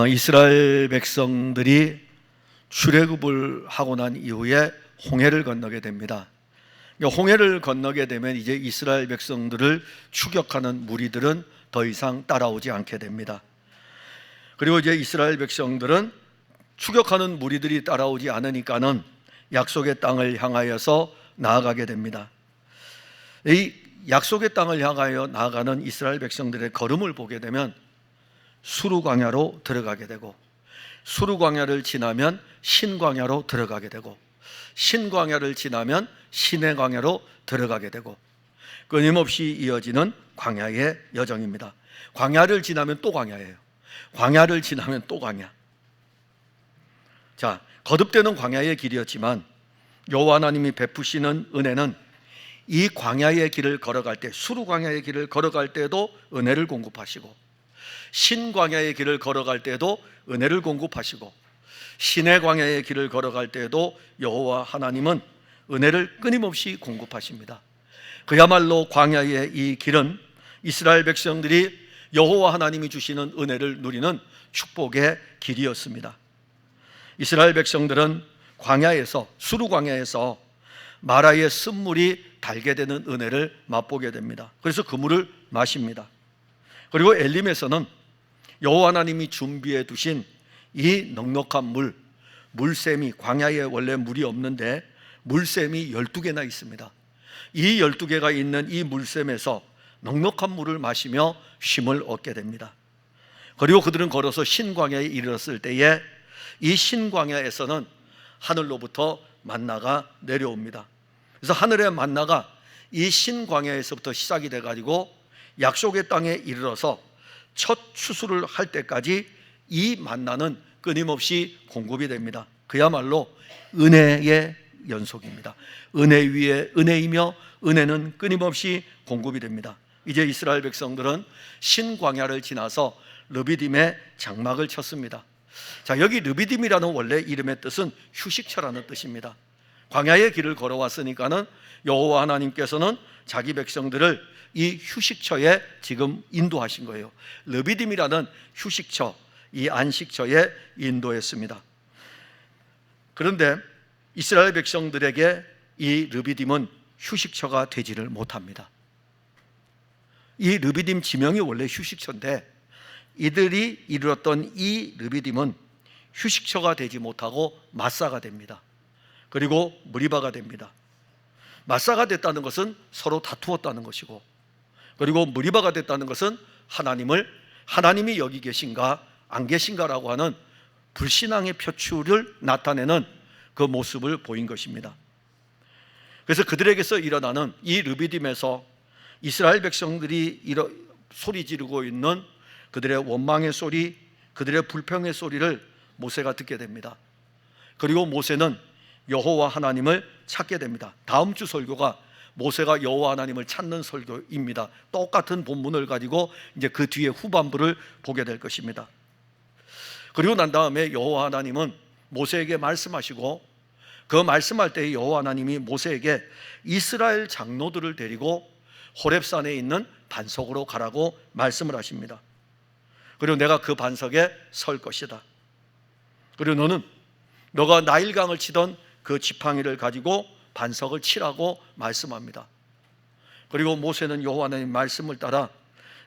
이스라엘 백성들이 출애굽을 하고 난 이후에 홍해를 건너게 됩니다. 홍해를 건너게 되면 이제 이스라엘 백성들을 추격하는 무리들은 더 이상 따라오지 않게 됩니다. 그리고 이제 이스라엘 백성들은 추격하는 무리들이 따라오지 않으니까는 약속의 땅을 향하여서 나아가게 됩니다. 이 약속의 땅을 향하여 나아가는 이스라엘 백성들의 걸음을 보게 되면 수르광야로 들어가게 되고, 수르광야를 지나면 신광야로 들어가게 되고, 신광야를 지나면 시내광야로 들어가게 되고, 끊임없이 이어지는 광야의 여정입니다. 광야를 지나면 또 광야예요. 광야를 지나면 또 광야. 자, 거듭되는 광야의 길이었지만 여호와 하나님이 베푸시는 은혜는 이 광야의 길을 걸어갈 때, 수르광야의 길을 걸어갈 때도 은혜를 공급하시고, 신광야의 길을 걸어갈 때도 은혜를 공급하시고, 신의 광야의 길을 걸어갈 때도 여호와 하나님은 은혜를 끊임없이 공급하십니다. 그야말로 광야의 이 길은 이스라엘 백성들이 여호와 하나님이 주시는 은혜를 누리는 축복의 길이었습니다. 이스라엘 백성들은 광야에서, 수르광야에서 마라의 쓴물이 달게 되는 은혜를 맛보게 됩니다. 그래서 그 물을 마십니다. 그리고 엘림에서는 여호와 하나님이 준비해 두신 이 넉넉한 물, 물샘이, 광야에 원래 물이 없는데 물샘이 12개나 있습니다. 이 12개가 있는 이 물샘에서 넉넉한 물을 마시며 쉼을 얻게 됩니다. 그리고 그들은 걸어서 신광야에 이르렀을 때에 이 신광야에서는 하늘로부터 만나가 내려옵니다. 그래서 하늘의 만나가 이 신광야에서부터 시작이 돼가지고 약속의 땅에 이르러서 첫 추수를 할 때까지 이 만나는 끊임없이 공급이 됩니다. 그야말로 은혜의 연속입니다. 은혜 위에 은혜이며 은혜는 끊임없이 공급이 됩니다. 이제 이스라엘 백성들은 신광야를 지나서 르비딤에 장막을 쳤습니다. 자, 여기 르비딤이라는 원래 이름의 뜻은 휴식처라는 뜻입니다. 광야의 길을 걸어왔으니까는 여호와 하나님께서는 자기 백성들을 이 휴식처에 지금 인도하신 거예요. 르비딤이라는 휴식처, 이 안식처에 인도했습니다. 그런데 이스라엘 백성들에게 이 르비딤은 휴식처가 되지를 못합니다. 이 르비딤 지명이 원래 휴식처인데 이들이 이르렀던 이 르비딤은 휴식처가 되지 못하고 마사가 됩니다. 그리고 무리바가 됩니다. 마사가 됐다는 것은 서로 다투었다는 것이고, 그리고 무리바가 됐다는 것은 하나님이 여기 계신가 안 계신가라고 하는 불신앙의 표출을 나타내는 그 모습을 보인 것입니다. 그래서 그들에게서 일어나는 이 르비딤에서 이스라엘 백성들이 소리 지르고 있는 그들의 원망의 소리, 그들의 불평의 소리를 모세가 듣게 됩니다. 그리고 모세는 여호와 하나님을 찾게 됩니다. 다음 주 설교가 모세가 여호와 하나님을 찾는 설교입니다. 똑같은 본문을 가지고 이제 그 뒤에 후반부를 보게 될 것입니다. 그리고 난 다음에 여호와 하나님은 모세에게 말씀하시고, 그 말씀할 때 여호와 하나님이 모세에게 이스라엘 장로들을 데리고 호렙산에 있는 반석으로 가라고 말씀을 하십니다. 그리고 내가 그 반석에 설 것이다. 그리고 너가 나일강을 치던 그 지팡이를 가지고 반석을 치라고 말씀합니다. 그리고 모세는 여호와 하나님 말씀을 따라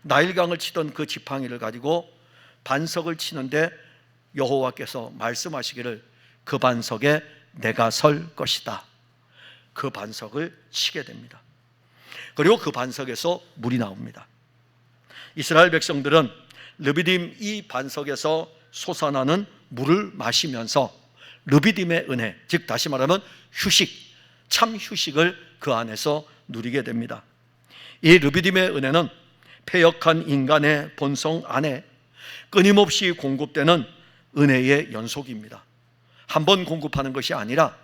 나일강을 치던 그 지팡이를 가지고 반석을 치는데 여호와께서 말씀하시기를 그 반석에 내가 설 것이다. 그 반석을 치게 됩니다. 그리고 그 반석에서 물이 나옵니다. 이스라엘 백성들은 르비딤 이 반석에서 솟아나는 물을 마시면서 르비딤의 은혜, 즉 다시 말하면 휴식, 참 휴식을 그 안에서 누리게 됩니다. 이 르비딤의 은혜는 패역한 인간의 본성 안에 끊임없이 공급되는 은혜의 연속입니다. 한 번 공급하는 것이 아니라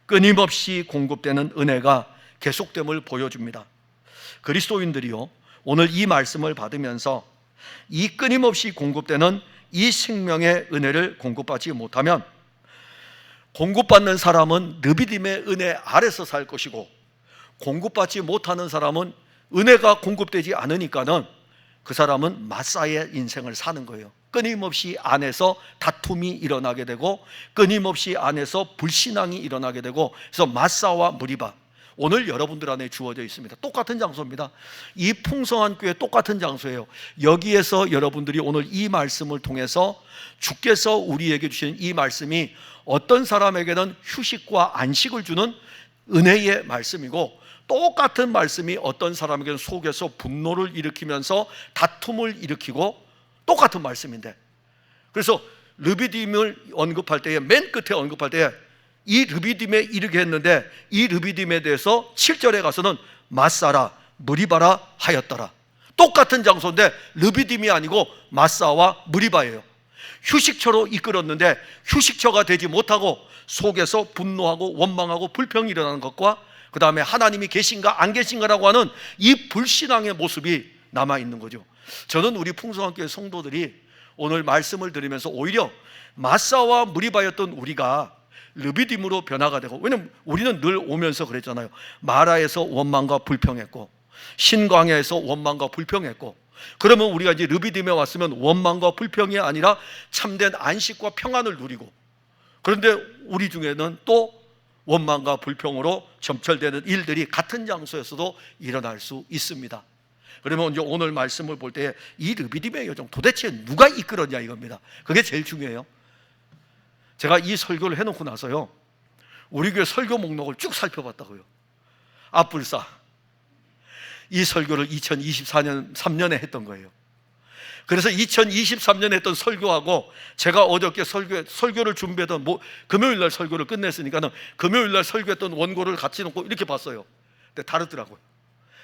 끊임없이 공급되는 은혜가 계속됨을 보여줍니다. 그리스도인들이요, 오늘 이 말씀을 받으면서 이 끊임없이 공급되는 이 생명의 은혜를 공급받지 못하면 공급받는 사람은 르비딤의 은혜 아래서 살 것이고, 공급받지 못하는 사람은 은혜가 공급되지 않으니까는 그 사람은 마사의 인생을 사는 거예요. 끊임없이 안에서 다툼이 일어나게 되고 끊임없이 안에서 불신앙이 일어나게 되고, 그래서 마사와 무리바, 오늘 여러분들 안에 주어져 있습니다. 똑같은 장소입니다. 이 풍성한 교회 똑같은 장소예요. 여기에서 여러분들이 오늘 이 말씀을 통해서 주께서 우리에게 주신 이 말씀이 어떤 사람에게는 휴식과 안식을 주는 은혜의 말씀이고, 똑같은 말씀이 어떤 사람에게는 속에서 분노를 일으키면서 다툼을 일으키고 똑같은 말씀인데, 그래서 르비딤을 언급할 때에, 맨 끝에 언급할 때에 이 르비딤에 이르게 했는데, 이 르비딤에 대해서 7절에 가서는 마사라 무리바라 하였더라. 똑같은 장소인데 르비딤이 아니고 마사와 무리바예요. 휴식처로 이끌었는데 휴식처가 되지 못하고 속에서 분노하고 원망하고 불평이 일어나는 것과, 그 다음에 하나님이 계신가 안 계신가라고 하는 이 불신앙의 모습이 남아있는 거죠. 저는 우리 풍성한교회 성도들이 오늘 말씀을 들으면서 오히려 마사와 무리바였던 우리가 르비딤으로 변화가 되고, 왜냐면 우리는 늘 오면서 그랬잖아요. 마라에서 원망과 불평했고 신광야에서 원망과 불평했고, 그러면 우리가 이제 르비딤에 왔으면 원망과 불평이 아니라 참된 안식과 평안을 누리고, 그런데 우리 중에는 또 원망과 불평으로 점철되는 일들이 같은 장소에서도 일어날 수 있습니다. 그러면 이제 오늘 말씀을 볼 때 이 르비딤의 여정 도대체 누가 이끌었냐 이겁니다. 그게 제일 중요해요. 제가 이 설교를 해놓고 나서요, 우리 교회 설교 목록을 쭉 살펴봤다고요. 앞불사, 이 설교를 2024년 3년에 했던 거예요. 그래서 2023년에 했던 설교하고 제가 어저께 설교를 준비했던 금요일 날 설교를 끝냈으니까는 금요일 날 설교했던 원고를 같이 놓고 이렇게 봤어요. 근데 다르더라고요.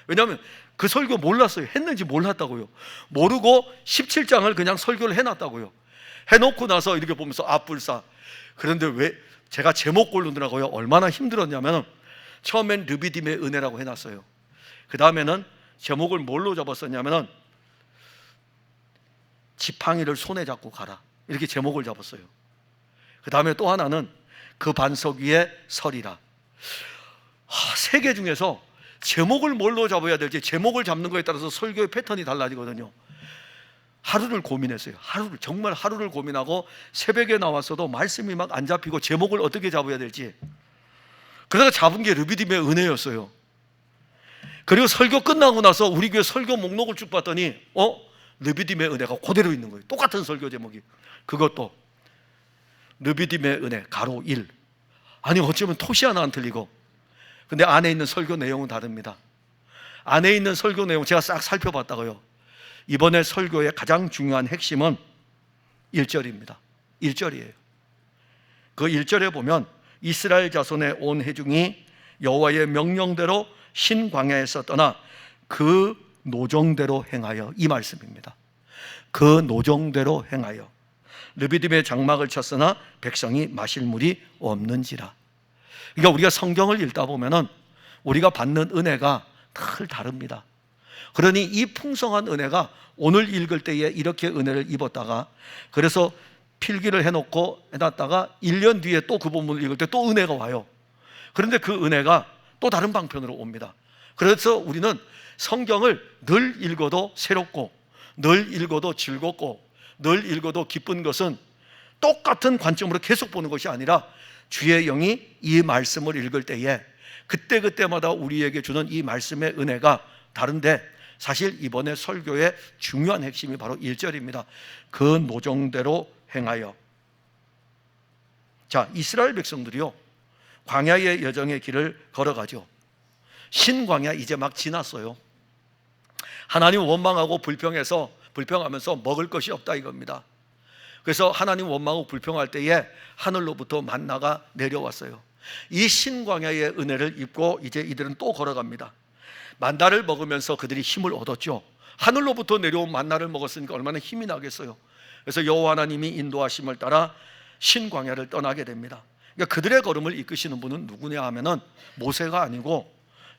왜냐하면 그 설교 몰랐어요. 했는지 몰랐다고요. 모르고 17장을 그냥 설교를 해놨다고요. 해놓고 나서 이렇게 보면서 앞불사. 그런데 왜 제가 제목 고르느라고요 얼마나 힘들었냐면, 처음엔 르비딤의 은혜라고 해놨어요. 그 다음에는 제목을 뭘로 잡았었냐면은 지팡이를 손에 잡고 가라, 이렇게 제목을 잡았어요. 그 다음에 또 하나는 그 반석 위에 서리라. 세 개 중에서 제목을 뭘로 잡아야 될지, 제목을 잡는 거에 따라서 설교의 패턴이 달라지거든요. 하루를 고민했어요. 정말 하루를 고민하고 새벽에 나왔어도 말씀이 막 안 잡히고 제목을 어떻게 잡아야 될지. 그러다가 잡은 게 르비딤의 은혜였어요. 그리고 설교 끝나고 나서 우리 교회 설교 목록을 쭉 봤더니 르비딤의 은혜가 그대로 있는 거예요. 똑같은 설교 제목이. 그것도 르비딤의 은혜 가로 1. 아니 어쩌면 토시 하나 안 틀리고, 근데 안에 있는 설교 내용은 다릅니다. 안에 있는 설교 내용 제가 싹 살펴봤다고요. 이번에 설교의 가장 중요한 핵심은 1절입니다. 1절이에요. 그 1절에 보면 이스라엘 자손의 온 회중이 여호와의 명령대로 신광야에서 떠나 그 노정대로 행하여, 이 말씀입니다. 그 노정대로 행하여 르비딤의 장막을 쳤으나 백성이 마실 물이 없는지라. 그러니까 우리가 성경을 읽다 보면은 우리가 받는 은혜가 늘 다릅니다. 그러니 이 풍성한 은혜가 오늘 읽을 때에 이렇게 은혜를 입었다가, 그래서 필기를 해놨다가 1년 뒤에 또 그 본문을 읽을 때 또 은혜가 와요. 그런데 그 은혜가 또 다른 방편으로 옵니다. 그래서 우리는 성경을 늘 읽어도 새롭고, 늘 읽어도 즐겁고, 늘 읽어도 기쁜 것은 똑같은 관점으로 계속 보는 것이 아니라, 주의 영이 이 말씀을 읽을 때에 그때그때마다 우리에게 주는 이 말씀의 은혜가 다른데, 사실 이번에 설교의 중요한 핵심이 바로 1절입니다. 그 노정대로 행하여. 자, 이스라엘 백성들이요, 광야의 여정의 길을 걸어가죠. 신광야 이제 막 지났어요. 하나님 원망하고 불평하면서 먹을 것이 없다 이겁니다. 그래서 하나님 원망하고 불평할 때에 하늘로부터 만나가 내려왔어요. 이 신광야의 은혜를 입고 이제 이들은 또 걸어갑니다. 만나를 먹으면서 그들이 힘을 얻었죠. 하늘로부터 내려온 만나를 먹었으니까 얼마나 힘이 나겠어요. 그래서 여호와 하나님이 인도하심을 따라 신광야를 떠나게 됩니다. 그러니까 그들의 걸음을 이끄시는 분은 누구냐 하면은 모세가 아니고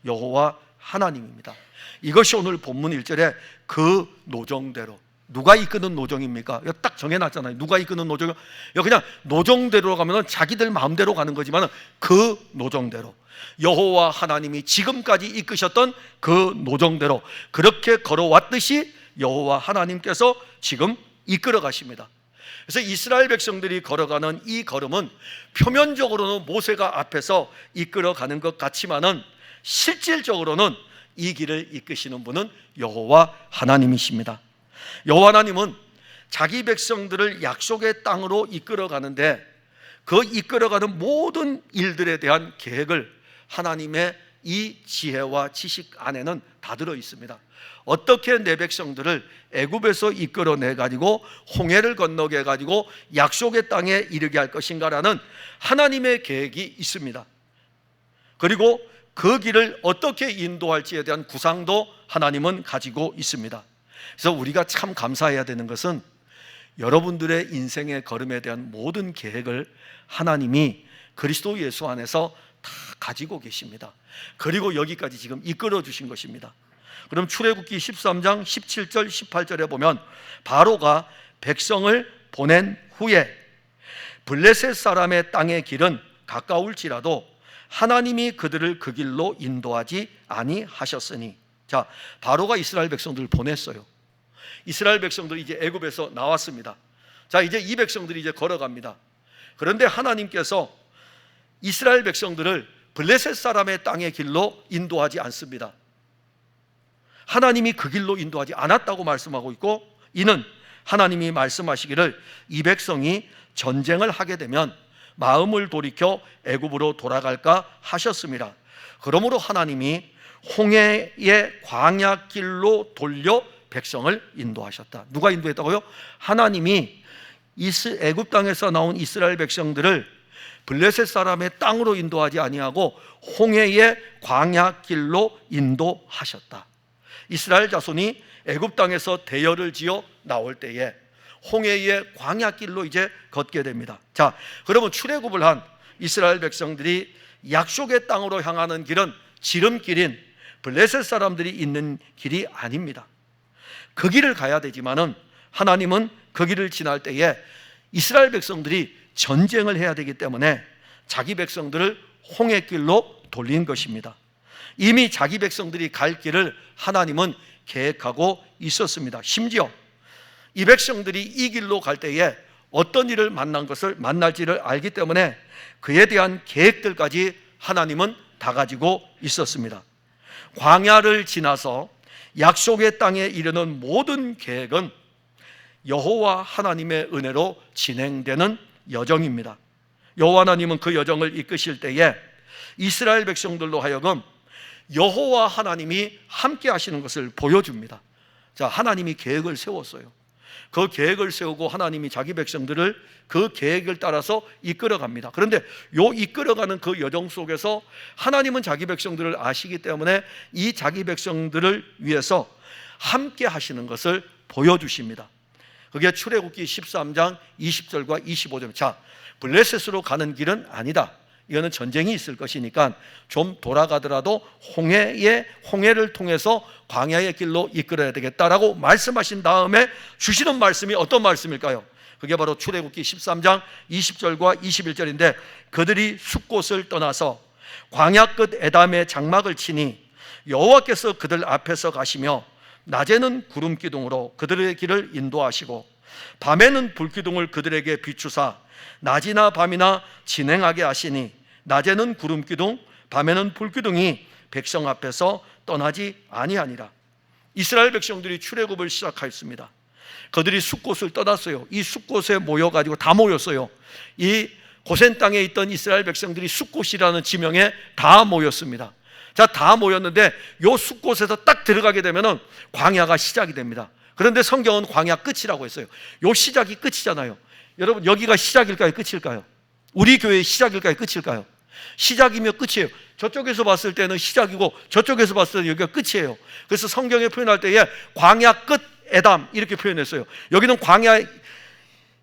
여호와 하나님입니다. 이것이 오늘 본문 1절에 그 노정대로. 누가 이끄는 노정입니까? 이거 딱 정해놨잖아요. 누가 이끄는 노정? 이거 그냥 노정대로 가면은 자기들 마음대로 가는 거지만 그 노정대로, 여호와 하나님이 지금까지 이끄셨던 그 노정대로 그렇게 걸어왔듯이 여호와 하나님께서 지금 이끌어 가십니다. 그래서 이스라엘 백성들이 걸어가는 이 걸음은 표면적으로는 모세가 앞에서 이끌어 가는 것 같지만은 실질적으로는 이 길을 이끄시는 분은 여호와 하나님이십니다. 여호와 하나님은 자기 백성들을 약속의 땅으로 이끌어 가는데 그 이끌어가는 모든 일들에 대한 계획을 하나님의 이 지혜와 지식 안에는 다 들어 있습니다. 어떻게 내 백성들을 애굽에서 이끌어내 가지고 홍해를 건너게 해 가지고 약속의 땅에 이르게 할 것인가라는 하나님의 계획이 있습니다. 그리고 그 길을 어떻게 인도할지에 대한 구상도 하나님은 가지고 있습니다. 그래서 우리가 참 감사해야 되는 것은 여러분들의 인생의 걸음에 대한 모든 계획을 하나님이 그리스도 예수 안에서 다 가지고 계십니다. 그리고 여기까지 지금 이끌어 주신 것입니다. 그럼 출애굽기 13장 17절 18절에 보면 바로가 백성을 보낸 후에 블레셋 사람의 땅의 길은 가까울지라도 하나님이 그들을 그 길로 인도하지 아니하셨으니, 자, 바로가 이스라엘 백성들을 보냈어요. 이스라엘 백성들이 이제 애굽에서 나왔습니다. 자, 이제 이 백성들이 이제 걸어갑니다. 그런데 하나님께서 이스라엘 백성들을 블레셋 사람의 땅의 길로 인도하지 않습니다. 하나님이 그 길로 인도하지 않았다고 말씀하고 있고, 이는 하나님이 말씀하시기를 이 백성이 전쟁을 하게 되면 마음을 돌이켜 애굽으로 돌아갈까 하셨습니다. 그러므로 하나님이 홍해의 광야길로 돌려 백성을 인도하셨다. 누가 인도했다고요? 하나님이 애굽 땅에서 나온 이스라엘 백성들을 블레셋 사람의 땅으로 인도하지 아니하고 홍해의 광야길로 인도하셨다. 이스라엘 자손이 애굽 땅에서 대열을 지어 나올 때에 홍해의 광야길로 이제 걷게 됩니다. 자, 그러면 출애굽을 한 이스라엘 백성들이 약속의 땅으로 향하는 길은 지름길인 블레셋 사람들이 있는 길이 아닙니다. 그 길을 가야 되지만은 하나님은 그 길을 지날 때에 이스라엘 백성들이 전쟁을 해야 되기 때문에 자기 백성들을 홍해길로 돌린 것입니다. 이미 자기 백성들이 갈 길을 하나님은 계획하고 있었습니다. 심지어 이 백성들이 이 길로 갈 때에 어떤 일을 만날지를 알기 때문에 그에 대한 계획들까지 하나님은 다 가지고 있었습니다. 광야를 지나서 약속의 땅에 이르는 모든 계획은 여호와 하나님의 은혜로 진행되는 여정입니다. 여호와 하나님은 그 여정을 이끄실 때에 이스라엘 백성들로 하여금 여호와 하나님이 함께 하시는 것을 보여줍니다. 자, 하나님이 계획을 세웠어요. 그 계획을 세우고 하나님이 자기 백성들을 그 계획을 따라서 이끌어갑니다. 그런데 요 이끌어가는 그 여정 속에서 하나님은 자기 백성들을 아시기 때문에 이 자기 백성들을 위해서 함께 하시는 것을 보여주십니다. 그게 출애굽기 13장 20절과 25절. 자, 블레셋으로 가는 길은 아니다. 이거는 전쟁이 있을 것이니까 좀 돌아가더라도 홍해를 통해서 광야의 길로 이끌어야 되겠다라고 말씀하신 다음에 주시는 말씀이 어떤 말씀일까요? 그게 바로 출애굽기 13장 20절과 21절인데, 그들이 숫곳을 떠나서 광야 끝 에담에 장막을 치니 여호와께서 그들 앞에서 가시며 낮에는 구름 기둥으로 그들의 길을 인도하시고 밤에는 불기둥을 그들에게 비추사 낮이나 밤이나 진행하게 하시니 낮에는 구름 기둥 밤에는 불기둥이 백성 앞에서 떠나지 아니하니라. 이스라엘 백성들이 출애굽을 시작하였습니다. 그들이 숫곳을 떠났어요. 이 숫곳에 모여가지고 다 모였어요. 이 고센 땅에 있던 이스라엘 백성들이 숫곳이라는 지명에 다 모였습니다. 자, 다 모였는데 요 숫곳에서 딱 들어가게 되면은 광야가 시작이 됩니다. 그런데 성경은 광야 끝이라고 했어요. 요 시작이 끝이잖아요. 여러분, 여기가 시작일까요? 끝일까요? 우리 교회의 시작일까요? 끝일까요? 시작이며 끝이에요. 저쪽에서 봤을 때는 시작이고 저쪽에서 봤을 때는 여기가 끝이에요. 그래서 성경에 표현할 때에 광야 끝 에담 이렇게 표현했어요. 여기는 광야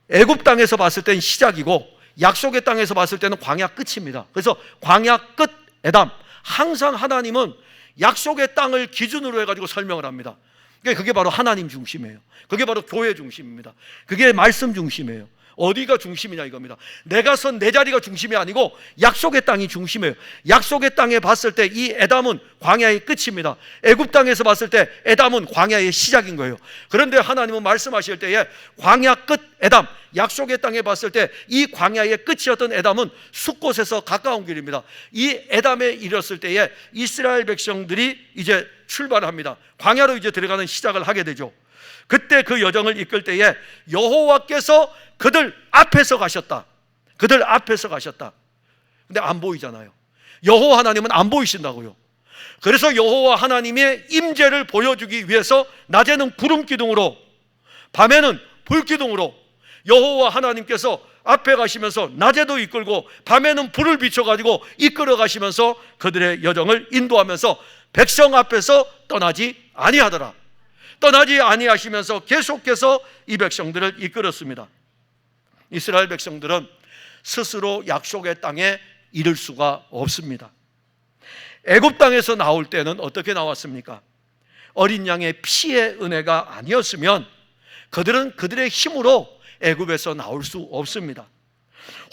애굽 땅에서 봤을 때는 시작이고 약속의 땅에서 봤을 때는 광야 끝입니다. 그래서 광야 끝 에담, 항상 하나님은 약속의 땅을 기준으로 해가지고 설명을 합니다. 그게 바로 하나님 중심이에요. 그게 바로 교회 중심입니다. 그게 말씀 중심이에요. 어디가 중심이냐 이겁니다. 내가 선 내 자리가 중심이 아니고 약속의 땅이 중심이에요. 약속의 땅에 봤을 때 이 에담은 광야의 끝입니다. 애굽 땅에서 봤을 때 에담은 광야의 시작인 거예요. 그런데 하나님은 말씀하실 때에 광야 끝 에담, 약속의 땅에 봤을 때 이 광야의 끝이었던 에담은 숫곳에서 가까운 길입니다. 이 에담에 이르렀을 때에 이스라엘 백성들이 이제 출발합니다. 광야로 이제 들어가는 시작을 하게 되죠. 그때 그 여정을 이끌 때에 여호와께서 그들 앞에서 가셨다. 그들 앞에서 가셨다. 근데 안 보이잖아요. 여호와 하나님은 안 보이신다고요. 그래서 여호와 하나님의 임재를 보여주기 위해서 낮에는 구름 기둥으로, 밤에는 불 기둥으로 여호와 하나님께서 앞에 가시면서 낮에도 이끌고 밤에는 불을 비춰가지고 이끌어 가시면서 그들의 여정을 인도하면서 백성 앞에서 떠나지 아니하더라. 떠나지 아니하시면서 계속해서 이 백성들을 이끌었습니다. 이스라엘 백성들은 스스로 약속의 땅에 이를 수가 없습니다. 애굽 땅에서 나올 때는 어떻게 나왔습니까? 어린 양의 피의 은혜가 아니었으면 그들은 그들의 힘으로 애굽에서 나올 수 없습니다.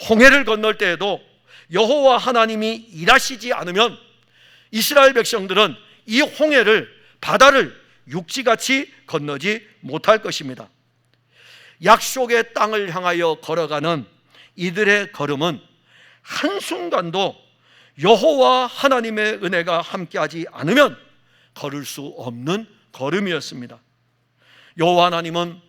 홍해를 건널 때에도 여호와 하나님이 일하시지 않으면 이스라엘 백성들은 이 홍해를, 바다를 육지같이 건너지 못할 것입니다. 약속의 땅을 향하여 걸어가는 이들의 걸음은 한순간도 여호와 하나님의 은혜가 함께하지 않으면 걸을 수 없는 걸음이었습니다. 여호와 하나님은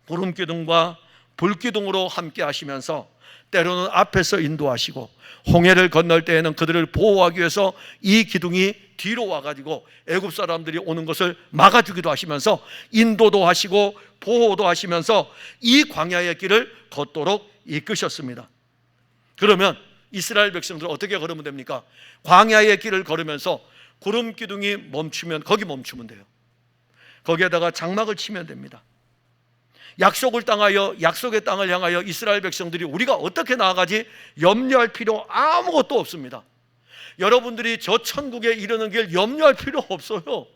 구름기둥과 불기둥으로 함께 하시면서 때로는 앞에서 인도하시고, 홍해를 건널 때에는 그들을 보호하기 위해서 이 기둥이 뒤로 와가지고 애굽 사람들이 오는 것을 막아주기도 하시면서 인도도 하시고 보호도 하시면서 이 광야의 길을 걷도록 이끄셨습니다. 그러면 이스라엘 백성들은 어떻게 걸으면 됩니까? 광야의 길을 걸으면서 구름 기둥이 멈추면 거기 멈추면 돼요. 거기에다가 장막을 치면 됩니다. 약속을 땅하여, 약속의 땅을 향하여 이스라엘 백성들이 우리가 어떻게 나아가지 염려할 필요 아무것도 없습니다. 여러분들이 저 천국에 이르는 길 염려할 필요 없어요.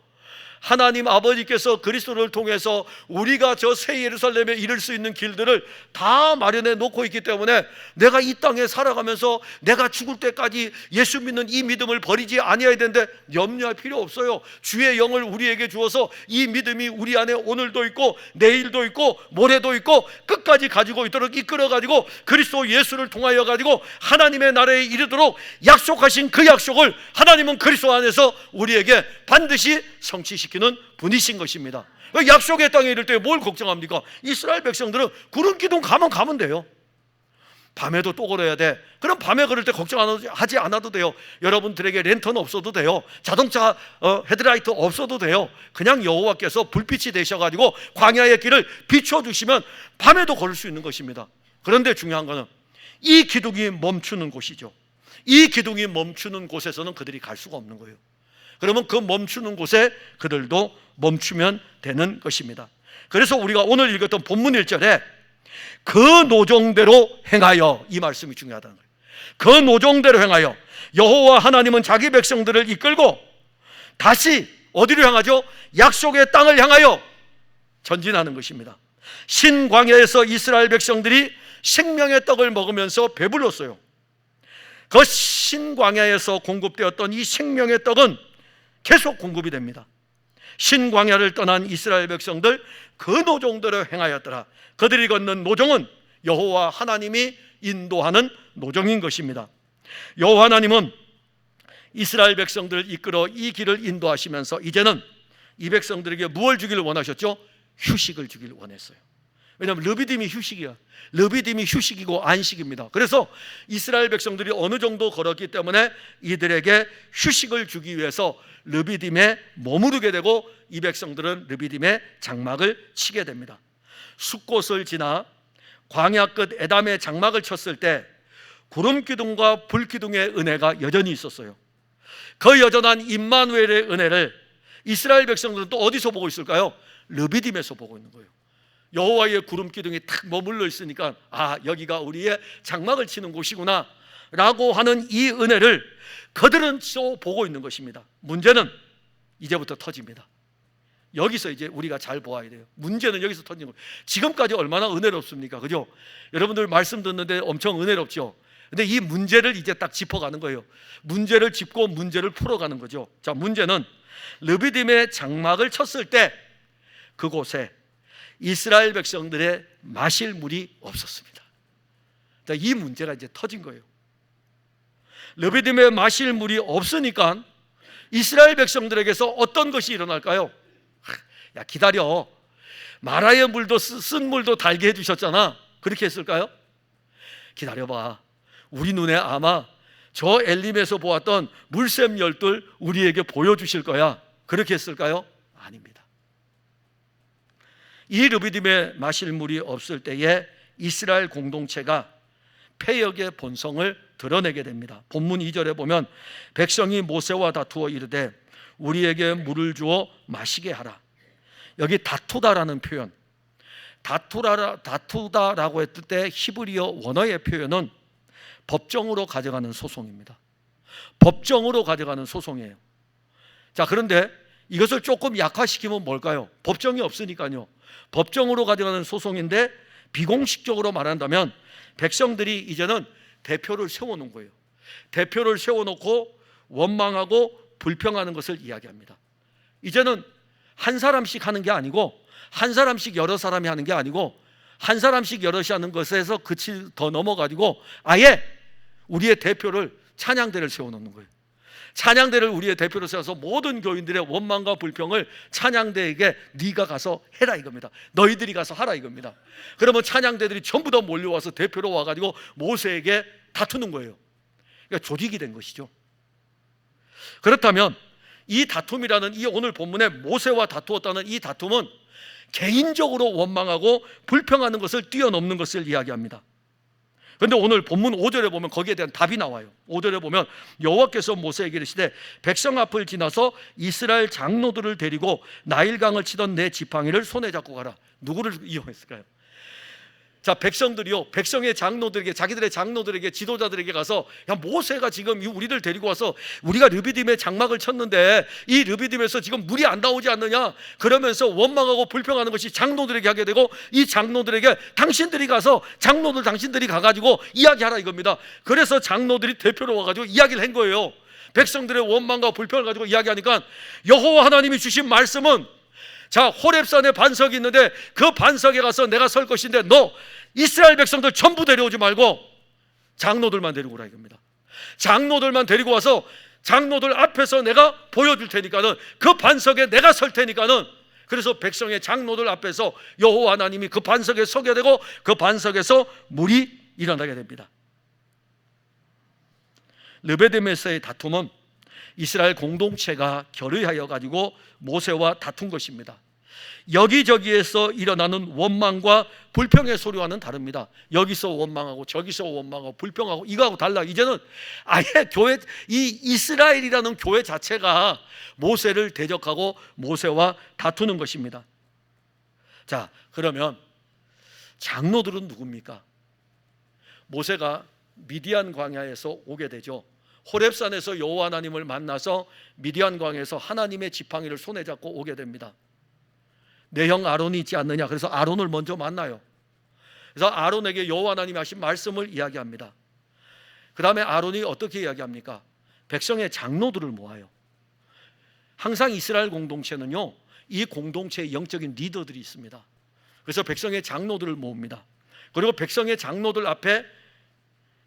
하나님 아버지께서 그리스도를 통해서 우리가 저 새 예루살렘에 이를 수 있는 길들을 다 마련해 놓고 있기 때문에 내가 이 땅에 살아가면서 내가 죽을 때까지 예수 믿는 이 믿음을 버리지 아니해야 되는데 염려할 필요 없어요. 주의 영을 우리에게 주어서 이 믿음이 우리 안에 오늘도 있고 내일도 있고 모레도 있고 끝까지 가지고 있도록 이끌어가지고 그리스도 예수를 통하여 가지고 하나님의 나라에 이르도록 약속하신 그 약속을 하나님은 그리스도 안에서 우리에게 반드시 성취시키는 분이신 것입니다. 약속의 땅에 이를 때 뭘 걱정합니까? 이스라엘 백성들은 구름 기둥 가면 돼요. 밤에도 또 걸어야 돼. 그럼 밤에 걸을 때 걱정하지 않아도 돼요. 여러분들에게 랜턴 없어도 돼요. 자동차 헤드라이트 없어도 돼요. 그냥 여호와께서 불빛이 되셔가지고 광야의 길을 비춰주시면 밤에도 걸을 수 있는 것입니다. 그런데 중요한 것은 이 기둥이 멈추는 곳이죠. 이 기둥이 멈추는 곳에서는 그들이 갈 수가 없는 거예요. 그러면 그 멈추는 곳에 그들도 멈추면 되는 것입니다. 그래서 우리가 오늘 읽었던 본문 1절에 그 노정대로 행하여, 이 말씀이 중요하다는 거예요. 그 노정대로 행하여 여호와 하나님은 자기 백성들을 이끌고 다시 어디로 향하죠? 약속의 땅을 향하여 전진하는 것입니다. 신광야에서 이스라엘 백성들이 생명의 떡을 먹으면서 배불렀어요. 그 신광야에서 공급되었던 이 생명의 떡은 계속 공급이 됩니다. 신광야를 떠난 이스라엘 백성들 그 노정대로 행하였더라. 그들이 걷는 노정은 여호와 하나님이 인도하는 노정인 것입니다. 여호와 하나님은 이스라엘 백성들을 이끌어 이 길을 인도하시면서 이제는 이 백성들에게 무엇을 주기를 원하셨죠? 휴식을 주기를 원했어요. 왜냐하면 르비딤이 휴식이야. 르비딤이 휴식이고 안식입니다. 그래서 이스라엘 백성들이 어느 정도 걸었기 때문에 이들에게 휴식을 주기 위해서 르비딤에 머무르게 되고 이 백성들은 르비딤에 장막을 치게 됩니다. 숫곳을 지나 광야 끝 에담에 장막을 쳤을 때 구름 기둥과 불 기둥의 은혜가 여전히 있었어요. 그 여전한 임마누엘의 은혜를 이스라엘 백성들은 또 어디서 보고 있을까요? 르비딤에서 보고 있는 거예요. 여호와의 구름 기둥이 탁 머물러 있으니까 여기가 우리의 장막을 치는 곳이구나 라고 하는 이 은혜를 그들은 또 보고 있는 것입니다. 문제는 이제부터 터집니다. 여기서 이제 우리가 잘 보아야 돼요. 문제는 여기서 터진 거예요. 지금까지 얼마나 은혜롭습니까? 그죠? 여러분들 말씀 듣는데 엄청 은혜롭죠? 근데 이 문제를 이제 딱 짚어가는 거예요. 문제를 짚고 문제를 풀어가는 거죠. 자, 문제는 르비딤의 장막을 쳤을 때 그곳에 이스라엘 백성들의 마실 물이 없었습니다. 자, 이 문제가 이제 터진 거예요. 르비딤에 마실 물이 없으니까 이스라엘 백성들에게서 어떤 것이 일어날까요? 야, 기다려. 마라의 물도 쓴 물도 달게 해주셨잖아. 그렇게 했을까요? 기다려봐. 우리 눈에 아마 저 엘림에서 보았던 물샘 열둘 우리에게 보여주실 거야. 그렇게 했을까요? 아닙니다. 이 르비딤에 마실 물이 없을 때에 이스라엘 공동체가 패역의 본성을 드러내게 됩니다. 본문 2절에 보면 백성이 모세와 다투어 이르되 우리에게 물을 주어 마시게 하라. 여기 다투다라는 표현, 다투다라고 했을 때 히브리어 원어의 표현은 법정으로 가져가는 소송입니다. 법정으로 가져가는 소송이에요. 자, 그런데 이것을 조금 약화시키면 뭘까요? 법정이 없으니까요. 법정으로 가져가는 소송인데 비공식적으로 말한다면 백성들이 이제는 대표를 세워놓은 거예요. 대표를 세워놓고 원망하고 불평하는 것을 이야기합니다. 이제는 한 사람씩 하는 게 아니고, 한 사람씩 여러 사람이 하는 게 아니고, 한 사람씩 여럿이 하는 것에서 더 넘어가지고 아예 우리의 대표를, 찬양대를 세워놓는 거예요. 찬양대를 우리의 대표로 세워서 모든 교인들의 원망과 불평을 찬양대에게 네가 가서 해라 이겁니다. 너희들이 가서 하라 이겁니다. 그러면 찬양대들이 전부 다 몰려와서 대표로 와가지고 모세에게 다투는 거예요. 그러니까 조직이 된 것이죠. 그렇다면 이 다툼이라는, 이 오늘 본문에 모세와 다투었다는 이 다툼은 개인적으로 원망하고 불평하는 것을 뛰어넘는 것을 이야기합니다. 그런데 오늘 본문 5절에 보면 거기에 대한 답이 나와요. 5절에 보면 여호와께서 모세에게 이르시되 백성 앞을 지나서 이스라엘 장로들을 데리고 나일강을 치던 내 지팡이를 손에 잡고 가라. 누구를 이용했을까요? 자, 백성들이요, 백성의 장로들에게, 자기들의 장로들에게, 지도자들에게 가서 야, 모세가 지금 우리들 데리고 와서 우리가 르비딤에 장막을 쳤는데 이 르비딤에서 지금 물이 안 나오지 않느냐, 그러면서 원망하고 불평하는 것이 장로들에게 하게 되고, 이 장로들에게 당신들이 가서, 장로들 당신들이 가가지고 이야기하라 이겁니다. 그래서 장로들이 대표로 와가지고 이야기를 한 거예요. 백성들의 원망과 불평을 가지고 이야기하니까 여호와 하나님이 주신 말씀은, 자, 호렙산에 반석이 있는데 그 반석에 가서 내가 설 것인데 너 이스라엘 백성들 전부 데려오지 말고 장로들만 데리고 오라 이겁니다. 장로들만 데리고 와서 장로들 앞에서 내가 보여줄 테니까는, 그 반석에 내가 설 테니까는, 그래서 백성의 장로들 앞에서 여호와 하나님이 그 반석에 서게 되고 그 반석에서 물이 일어나게 됩니다. 르비딤에서의 다툼은 이스라엘 공동체가 결의하여 가지고 모세와 다툰 것입니다. 여기저기에서 일어나는 원망과 불평의 소리와는 다릅니다. 여기서 원망하고 저기서 원망하고 불평하고 이거하고 달라. 이제는 아예 교회, 이 이스라엘이라는 교회 자체가 모세를 대적하고 모세와 다투는 것입니다. 자, 그러면 장로들은 누굽니까? 모세가 미디안 광야에서 오게 되죠. 호렙산에서 여호와 하나님을 만나서 미디안 광야에서 하나님의 지팡이를 손에 잡고 오게 됩니다. 내 형 아론이 있지 않느냐, 그래서 아론을 먼저 만나요. 그래서 아론에게 여호와 하나님이 하신 말씀을 이야기합니다. 그 다음에 아론이 어떻게 이야기합니까? 백성의 장로들을 모아요. 항상 이스라엘 공동체는요, 이 공동체의 영적인 리더들이 있습니다. 그래서 백성의 장로들을 모읍니다. 그리고 백성의 장로들 앞에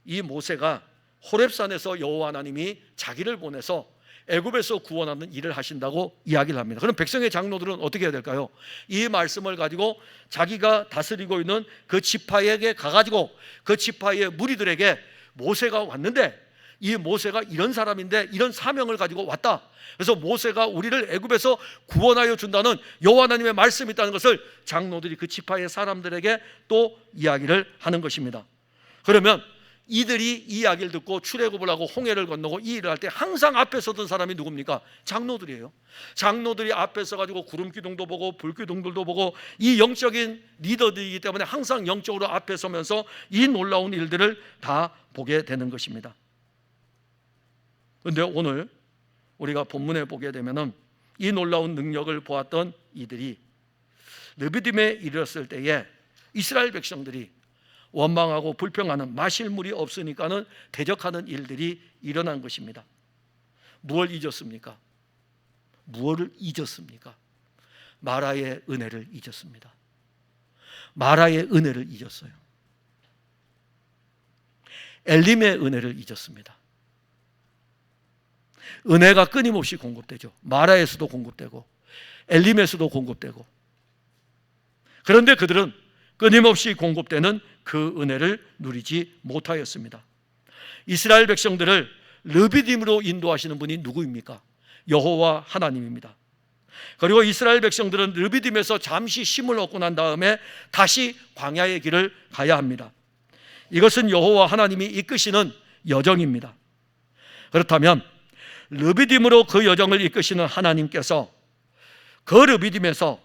이 모세가 호렙산에서 여호와 하나님이 자기를 보내서 애굽에서 구원하는 일을 하신다고 이야기를 합니다. 그럼 백성의 장로들은 어떻게 해야 될까요? 이 말씀을 가지고 자기가 다스리고 있는 그 지파에게 가가지고 그 지파의 무리들에게 모세가 왔는데, 이 모세가 이런 사람인데 이런 사명을 가지고 왔다, 그래서 모세가 우리를 애굽에서 구원하여 준다는 여호와 하나님의 말씀이 있다는 것을 장로들이 그 지파의 사람들에게 또 이야기를 하는 것입니다. 그러면 이들이 이 이야기를 듣고 출애굽을 하고 홍해를 건너고 이 일을 할 때 항상 앞에 서던 사람이 누굽니까? 장로들이에요. 장로들이 앞에 서가지고 구름 기둥도 보고 불 기둥들도 보고 이 영적인 리더들이기 때문에 항상 영적으로 앞에 서면서 이 놀라운 일들을 다 보게 되는 것입니다. 그런데 오늘 우리가 본문에 보게 되면은 이 놀라운 능력을 보았던 이들이 르비딤에 이르렀을 때에 이스라엘 백성들이 원망하고 불평하는, 마실 물이 없으니까는 대적하는 일들이 일어난 것입니다. 무엇을 잊었습니까? 무엇을 잊었습니까? 마라의 은혜를 잊었습니다. 마라의 은혜를 잊었어요. 엘림의 은혜를 잊었습니다. 은혜가 끊임없이 공급되죠. 마라에서도 공급되고 엘림에서도 공급되고. 그런데 그들은 끊임없이 공급되는 그 은혜를 누리지 못하였습니다. 이스라엘 백성들을 르비딤으로 인도하시는 분이 누구입니까? 여호와 하나님입니다. 그리고 이스라엘 백성들은 르비딤에서 잠시 쉼을 얻고 난 다음에 다시 광야의 길을 가야 합니다. 이것은 여호와 하나님이 이끄시는 여정입니다. 그렇다면 르비딤으로 그 여정을 이끄시는 하나님께서 그 르비딤에서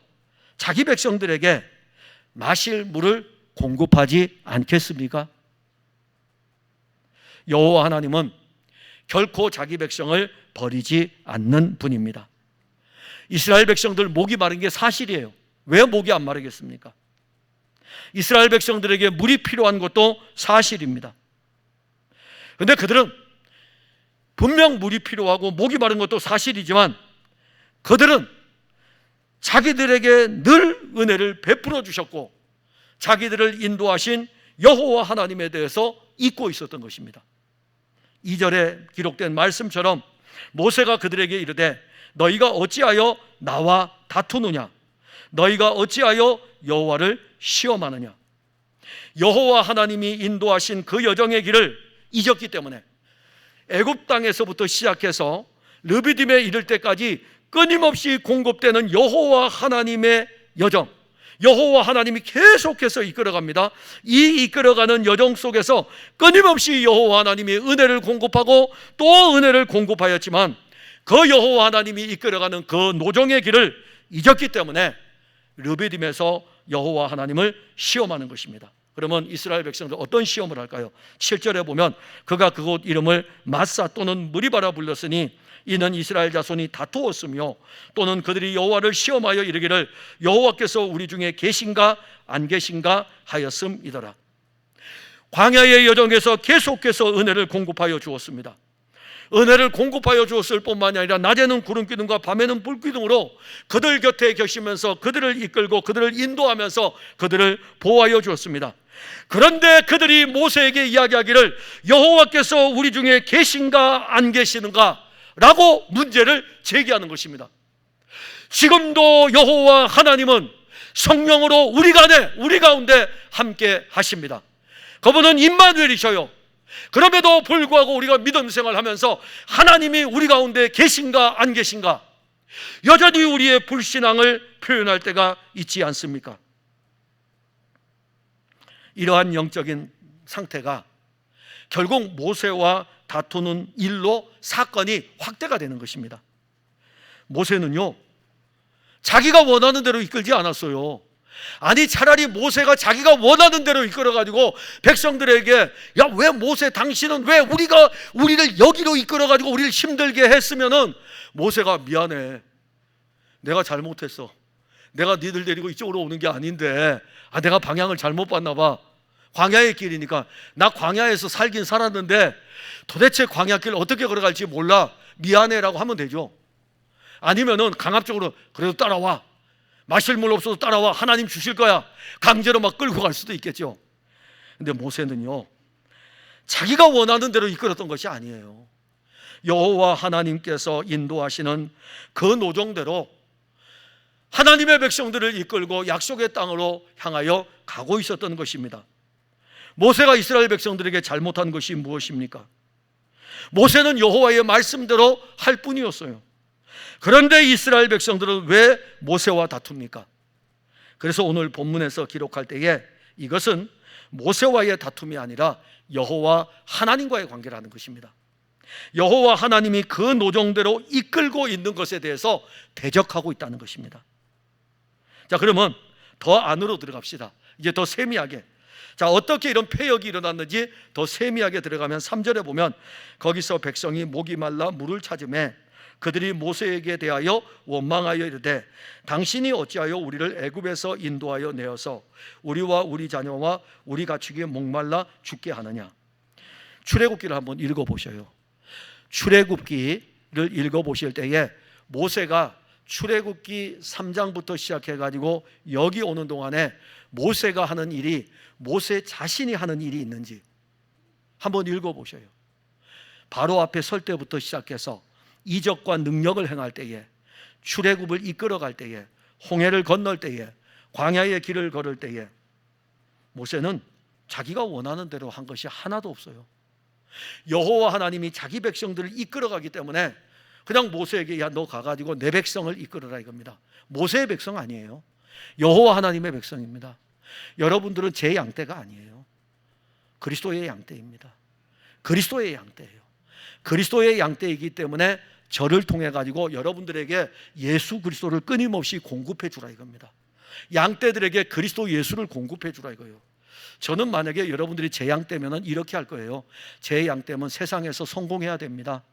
자기 백성들에게 마실 물을 공급하지 않겠습니까? 여호와 하나님은 결코 자기 백성을 버리지 않는 분입니다. 이스라엘 백성들 목이 마른 게 사실이에요. 왜 목이 안 마르겠습니까? 이스라엘 백성들에게 물이 필요한 것도 사실입니다. 그런데 그들은 분명 물이 필요하고 목이 마른 것도 사실이지만 그들은 자기들에게 늘 은혜를 베풀어 주셨고 자기들을 인도하신 여호와 하나님에 대해서 잊고 있었던 것입니다. 2절에 기록된 말씀처럼 모세가 그들에게 이르되 너희가 어찌하여 나와 다투느냐? 너희가 어찌하여 여호와를 시험하느냐? 여호와 하나님이 인도하신 그 여정의 길을 잊었기 때문에 애굽 땅에서부터 시작해서 르비딤에 이를 때까지 끊임없이 공급되는 여호와 하나님의 여정, 여호와 하나님이 계속해서 이끌어갑니다. 이 이끌어가는 여정 속에서 끊임없이 여호와 하나님이 은혜를 공급하고 또 은혜를 공급하였지만 그 여호와 하나님이 이끌어가는 그 노정의 길을 잊었기 때문에 르비딤에서 여호와 하나님을 시험하는 것입니다. 그러면 이스라엘 백성들 어떤 시험을 할까요? 7절에 보면 그가 그곳 이름을 마사 또는 무리바라 불렀으니 이는 이스라엘 자손이 다투었으며 또는 그들이 여호와를 시험하여 이르기를 여호와께서 우리 중에 계신가 안 계신가 하였음이더라. 광야의 여정에서 계속해서 은혜를 공급하여 주었습니다. 은혜를 공급하여 주었을 뿐만이 아니라 낮에는 구름기둥과 밤에는 불기둥으로 그들 곁에 계시면서 그들을 이끌고 그들을 인도하면서 그들을 보호하여 주었습니다. 그런데 그들이 모세에게 이야기하기를 여호와께서 우리 중에 계신가 안 계시는가 라고 문제를 제기하는 것입니다. 지금도 여호와 하나님은 성령으로 우리 가운데 함께 하십니다. 그분은 임마누엘이셔요. 그럼에도 불구하고 우리가 믿음 생활하면서 하나님이 우리 가운데 계신가 안 계신가 여전히 우리의 불신앙을 표현할 때가 있지 않습니까? 이러한 영적인 상태가 결국 모세와 다투는 일로 사건이 확대가 되는 것입니다. 모세는요 자기가 원하는 대로 이끌지 않았어요. 아니 차라리 모세가 자기가 원하는 대로 이끌어가지고 백성들에게 야 왜 모세 당신은 왜 우리를 여기로 이끌어가지고 우리를 힘들게 했으면은 모세가 미안해 내가 잘못했어 내가 니들 데리고 이쪽으로 오는 게 아닌데 내가 방향을 잘못 봤나 봐 광야의 길이니까 나 광야에서 살긴 살았는데 도대체 광야길 어떻게 걸어갈지 몰라 미안해라고 하면 되죠. 아니면은 강압적으로 그래도 따라와 마실 물 없어도 따라와 하나님 주실 거야 강제로 막 끌고 갈 수도 있겠죠. 근데 모세는요 자기가 원하는 대로 이끌었던 것이 아니에요. 여호와 하나님께서 인도하시는 그 노정대로 하나님의 백성들을 이끌고 약속의 땅으로 향하여 가고 있었던 것입니다. 모세가 이스라엘 백성들에게 잘못한 것이 무엇입니까? 모세는 여호와의 말씀대로 할 뿐이었어요. 그런데 이스라엘 백성들은 왜 모세와 다툽니까? 그래서 오늘 본문에서 기록할 때에 이것은 모세와의 다툼이 아니라 여호와 하나님과의 관계라는 것입니다. 여호와 하나님이 그 노정대로 이끌고 있는 것에 대해서 대적하고 있다는 것입니다. 자, 그러면 더 안으로 들어갑시다. 이제 더 세미하게. 자, 어떻게 이런 폐역이 일어났는지 더 세미하게 들어가면 3절에 보면 거기서 백성이 목이 말라 물을 찾으매 그들이 모세에게 대하여 원망하여 이르되 당신이 어찌하여 우리를 애굽에서 인도하여 내어서 우리와 우리 자녀와 우리 가축이 목말라 죽게 하느냐. 출애굽기를 한번 읽어보셔요. 출애굽기를 읽어보실 때에 모세가 출애굽기 3장부터 시작해가지고 여기 오는 동안에 모세가 하는 일이 모세 자신이 하는 일이 있는지 한번 읽어보셔요. 바로 앞에 설 때부터 시작해서 이적과 능력을 행할 때에, 출애굽을 이끌어갈 때에, 홍해를 건널 때에, 광야의 길을 걸을 때에 모세는 자기가 원하는 대로 한 것이 하나도 없어요. 여호와 하나님이 자기 백성들을 이끌어가기 때문에 그냥 모세에게 야, 너 가가지고 내 백성을 이끌어라 이겁니다. 모세의 백성 아니에요. 여호와 하나님의 백성입니다. 여러분들은 제 양떼가 아니에요. 그리스도의 양떼입니다. 그리스도의 양떼예요. 그리스도의 양떼이기 때문에 저를 통해 가지고 여러분들에게 예수 그리스도를 끊임없이 공급해 주라 이겁니다. 양떼들에게 그리스도 예수를 공급해 주라 이거예요. 저는 만약에 여러분들이 제 양떼면은 이렇게 할 거예요. 제 양떼면 세상에서 성공해야 됩니다.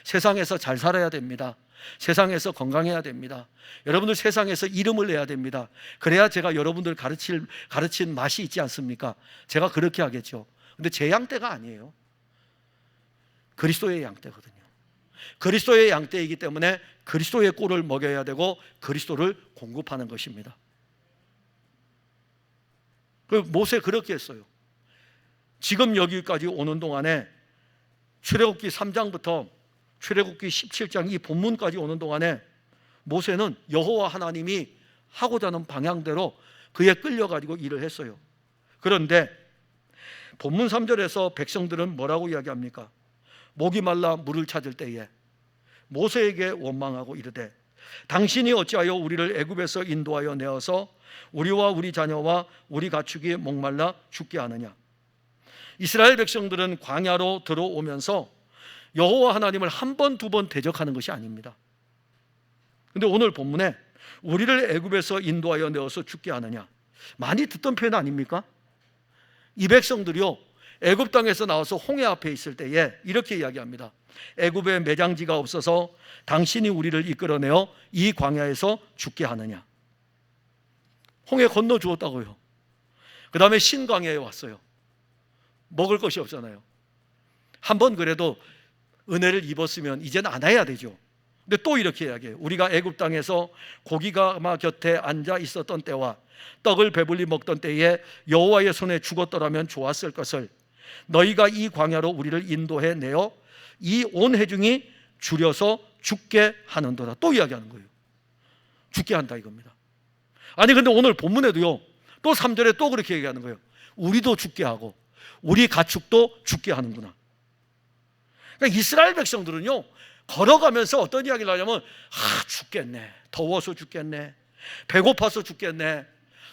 세상에서 잘 살아야 됩니다. 세상에서 건강해야 됩니다. 여러분들 세상에서 이름을 내야 됩니다. 그래야 제가 여러분들 가르친 맛이 있지 않습니까? 제가 그렇게 하겠죠. 근데 제 양떼가 아니에요. 그리스도의 양떼거든요. 그리스도의 양떼이기 때문에 그리스도의 꼴을 먹여야 되고 그리스도를 공급하는 것입니다. 모세 그렇게 했어요. 지금 여기까지 오는 동안에 출애굽기 3장부터 출애굽기 17장 이 본문까지 오는 동안에 모세는 여호와 하나님이 하고자 하는 방향대로 그에 끌려가지고 일을 했어요. 그런데 본문 3절에서 백성들은 뭐라고 이야기합니까? 목이 말라 물을 찾을 때에 모세에게 원망하고 이르되 당신이 어찌하여 우리를 애굽에서 인도하여 내어서 우리와 우리 자녀와 우리 가축이 목말라 죽게 하느냐. 이스라엘 백성들은 광야로 들어오면서 여호와 하나님을 한 번, 두 번 대적하는 것이 아닙니다. 그런데 오늘 본문에 우리를 애굽에서 인도하여 내어서 죽게 하느냐, 많이 듣던 표현 아닙니까? 이 백성들이요, 애굽 땅에서 나와서 홍해 앞에 있을 때에 이렇게 이야기합니다. 애굽에 매장지가 없어서 당신이 우리를 이끌어내어 이 광야에서 죽게 하느냐. 홍해 건너 주었다고요. 그 다음에 신광야에 왔어요. 먹을 것이 없잖아요. 한번 그래도 은혜를 입었으면 이제는 안 해야 되죠. 근데 또 이렇게 이야기해요. 우리가 애굽 땅에서 고기가마 곁에 앉아 있었던 때와 떡을 배불리 먹던 때에 여호와의 손에 죽었더라면 좋았을 것을 너희가 이 광야로 우리를 인도해 내어 이 온 회중이 줄여서 죽게 하는도다. 또 이야기하는 거예요. 죽게 한다 이겁니다. 아니 근데 오늘 본문에도요, 또 3절에 또 그렇게 얘기하는 거예요. 우리도 죽게 하고 우리 가축도 죽게 하는구나. 그러니까 이스라엘 백성들은요, 걸어가면서 어떤 이야기를 하냐면 죽겠네, 더워서 죽겠네, 배고파서 죽겠네,